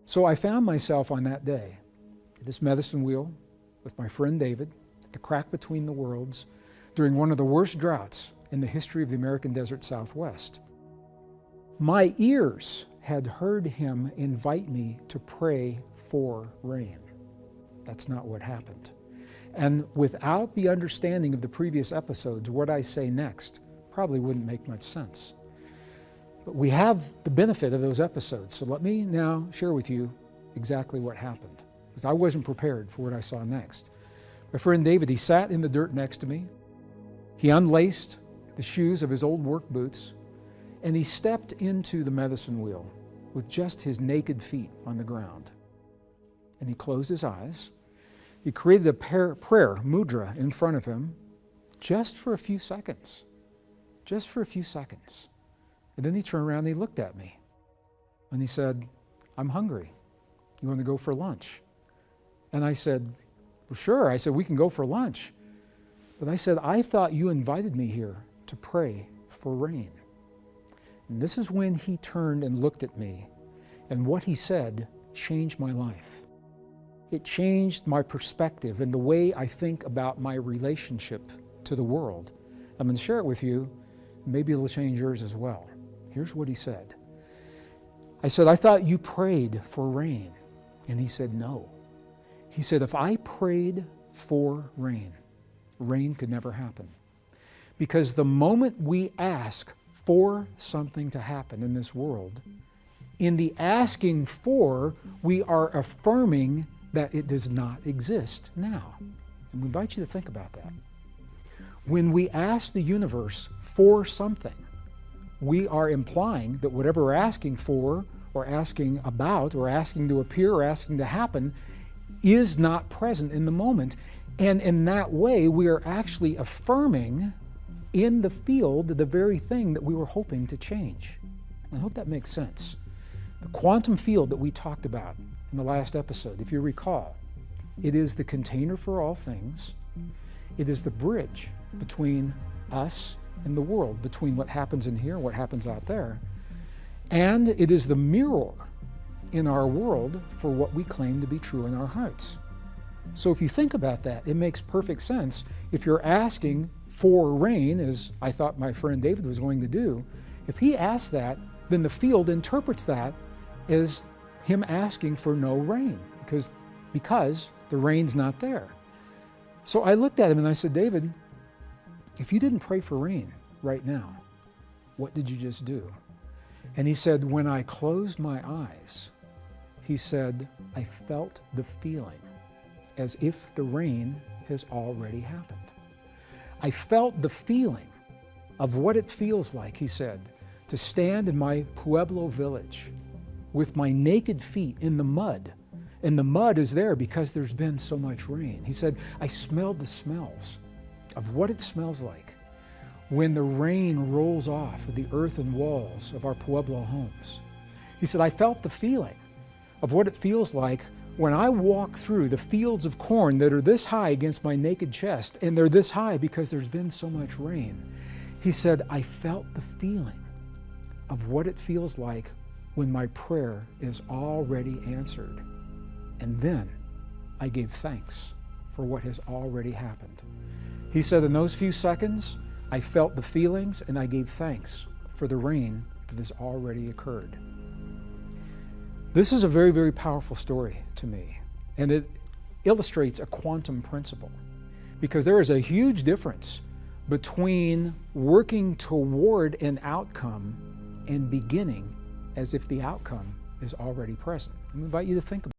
So I found myself on that day at this medicine wheel with my friend David at the crack between the worlds during one of the worst droughts in the history of the American desert Southwest. My ears had heard him invite me to pray for rain. That's not what happened. And without the understanding of the previous episodes, what I say next probably wouldn't make much sense. But we have the benefit of those episodes, so let me now share with you exactly what happened, because I wasn't prepared for what I saw next. My friend David, he sat in the dirt next to me. He unlaced the shoes of his old work boots, and he stepped into the medicine wheel with just his naked feet on the ground. And he closed his eyes. He created a prayer, mudra, in front of him just for a few seconds. Just for a few seconds. And then he turned around and he looked at me. And he said, "I'm hungry. You want to go for lunch?" And I said, "Well, sure." I said, "We can go for lunch." But I said, "I thought you invited me here to pray for rain." And this is when he turned and looked at me. And what he said changed my life. It changed my perspective and the way I think about my relationship to the world. I'm going to share it with you. Maybe it'll change yours as well. Here's what he said. I said, "I thought you prayed for rain." And he said, "No." He said, "If I prayed for rain, rain could never happen. Because the moment we ask for something to happen in this world, in the asking for, we are affirming that it does not exist now." And we invite you to think about that. When we ask the universe for something, we are implying that whatever we're asking for, or asking about, or asking to appear, or asking to happen, is not present in the moment. And in that way, we are actually affirming in the field the very thing that we were hoping to change. I hope that makes sense. The quantum field that we talked about in the last episode, if you recall, it is the container for all things. It is the bridge between us and the world, between what happens in here and what happens out there. And it is the mirror in our world for what we claim to be true in our hearts. So if you think about that, it makes perfect sense. If you're asking for rain, as I thought my friend David was going to do, if he asks that, then the field interprets that as him asking for no rain, because the rain's not there. So I looked at him and I said, "David, if you didn't pray for rain right now, what did you just do?" And he said, "When I closed my eyes," he said, "I felt the feeling as if the rain has already happened. I felt the feeling of what it feels like," he said, "to stand in my Pueblo village with my naked feet in the mud. And the mud is there because there's been so much rain." He said, "I smelled the smells of what it smells like when the rain rolls off of the earthen walls of our Pueblo homes." He said, "I felt the feeling of what it feels like when I walk through the fields of corn that are this high against my naked chest, and they're this high because there's been so much rain." He said, "I felt the feeling of what it feels like when my prayer is already answered. And then I gave thanks for what has already happened." He said, "In those few seconds, I felt the feelings and I gave thanks for the rain that has already occurred." This is a very, very powerful story to me, and it illustrates a quantum principle, because there is a huge difference between working toward an outcome and beginning as if the outcome is already present. I invite you to think about it.